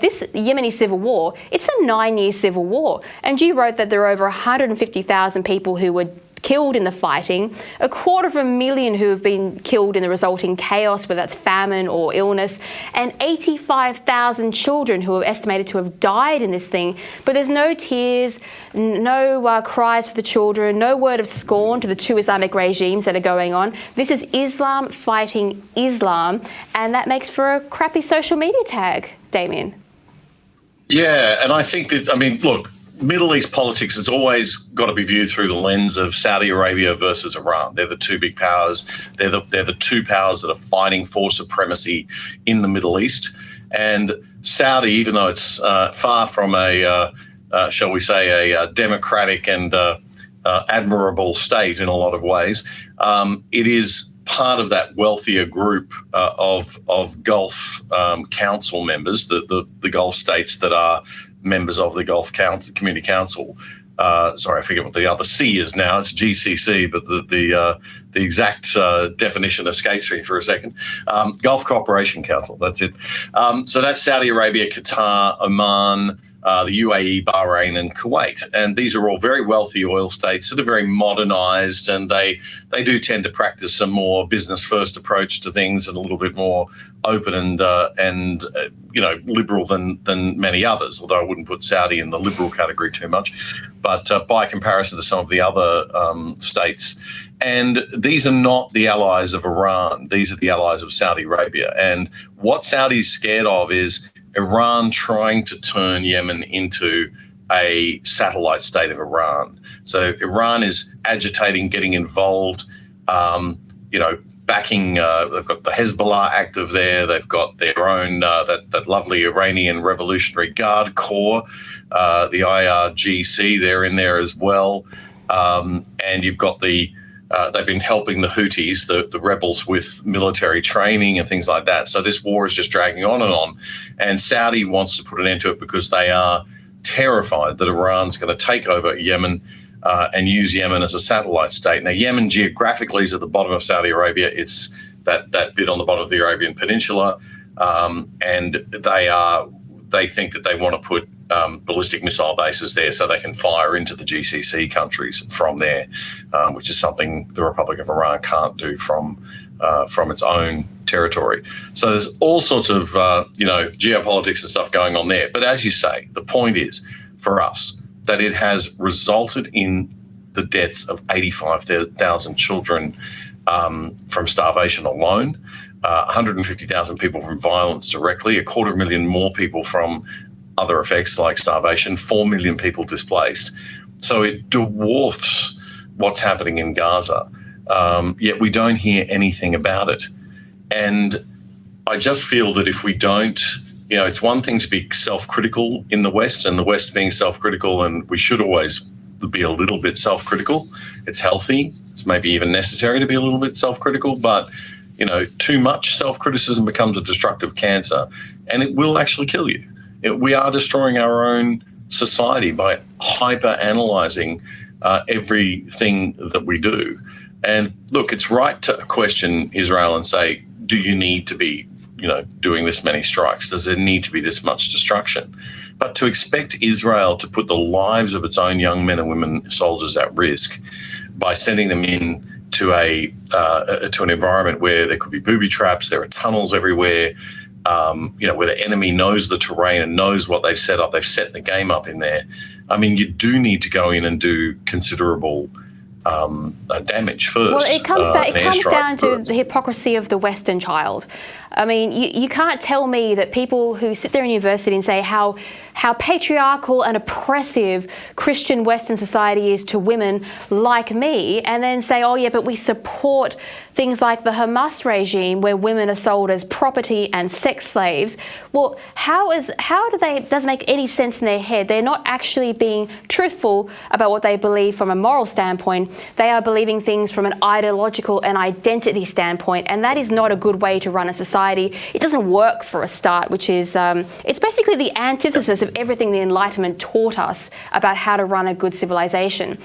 This Yemeni civil war, it's a 9-year civil war. And you wrote that there are over 150,000 people who were killed in the fighting, 250,000 who have been killed in the resulting chaos, whether that's famine or illness, and 85,000 children who are estimated to have died in this thing. But there's no tears, no cries for the children, no word of scorn to the two Islamic regimes that are going on. This is Islam fighting Islam, and that makes for a crappy social media tag, Damien. Yeah, and I think that, look, Middle East politics has always got to be viewed through the lens of Saudi Arabia versus Iran. They're the two big powers. They're the two powers that are fighting for supremacy in the Middle East. And Saudi, even though it's far from a democratic and admirable state in a lot of ways, it is part of that wealthier group of Gulf Council members, the Gulf states that are members of the Gulf Community Council. Sorry, I forget what the other C is now. It's GCC, but the exact definition escapes me for a second. Gulf Cooperation Council, that's it. So that's Saudi Arabia, Qatar, Oman, the UAE, Bahrain, and Kuwait. And these are all very wealthy oil states that are very modernized, and they do tend to practice a more business-first approach to things and a little bit more open and liberal than many others, although I wouldn't put Saudi in the liberal category too much. But by comparison to some of the other states, and these are not the allies of Iran. These are the allies of Saudi Arabia. And what Saudi's scared of is Iran trying to turn Yemen into a satellite state of Iran. So Iran is agitating, getting involved, backing, they've got the Hezbollah active there. They've got their own, that lovely Iranian Revolutionary Guard Corps, the IRGC, they're in there as well. And you've got they've been helping the Houthis, the rebels, with military training and things like that. So this war is just dragging on. And Saudi wants to put an end to it because they are terrified that Iran's going to take over Yemen and use Yemen as a satellite state. Now, Yemen geographically is at the bottom of Saudi Arabia. It's that bit on the bottom of the Arabian Peninsula. And they think that they want to put ballistic missile bases there so they can fire into the GCC countries from there, which is something the Republic of Iran can't do from its own territory. So there's all sorts of geopolitics and stuff going on there. But as you say, the point is for us that it has resulted in the deaths of 85,000 children from starvation alone, 150,000 people from violence directly, 250,000 more people from other effects like starvation, 4 million people displaced. So it dwarfs what's happening in Gaza, yet we don't hear anything about it. And I just feel that if we don't, it's one thing to be self-critical in the West, and the West being self-critical, and we should always be a little bit self-critical. It's healthy. It's maybe even necessary to be a little bit self-critical, but too much self-criticism becomes a destructive cancer, and it will actually kill you. We are destroying our own society by hyper-analyzing everything that we do. And look, it's right to question Israel and say, do you need to be, doing this many strikes? Does there need to be this much destruction? But to expect Israel to put the lives of its own young men and women soldiers at risk by sending them in to an environment where there could be booby traps, there are tunnels everywhere, where the enemy knows the terrain and knows what they've set up. They've set the game up in there. You do need to go in and do considerable damage first. Well, it comes down to the hypocrisy of the Western child. You can't tell me that people who sit there in university and say how patriarchal and oppressive Christian Western society is to women like me, and then say, oh yeah, but we support things like the Hamas regime where women are sold as property and sex slaves. Well, does it make any sense in their head? They're not actually being truthful about what they believe from a moral standpoint. They are believing things from an ideological and identity standpoint, and that is not a good way to run a society. It doesn't work for a start, which is, it's basically the antithesis of everything the Enlightenment taught us about how to run a good civilization.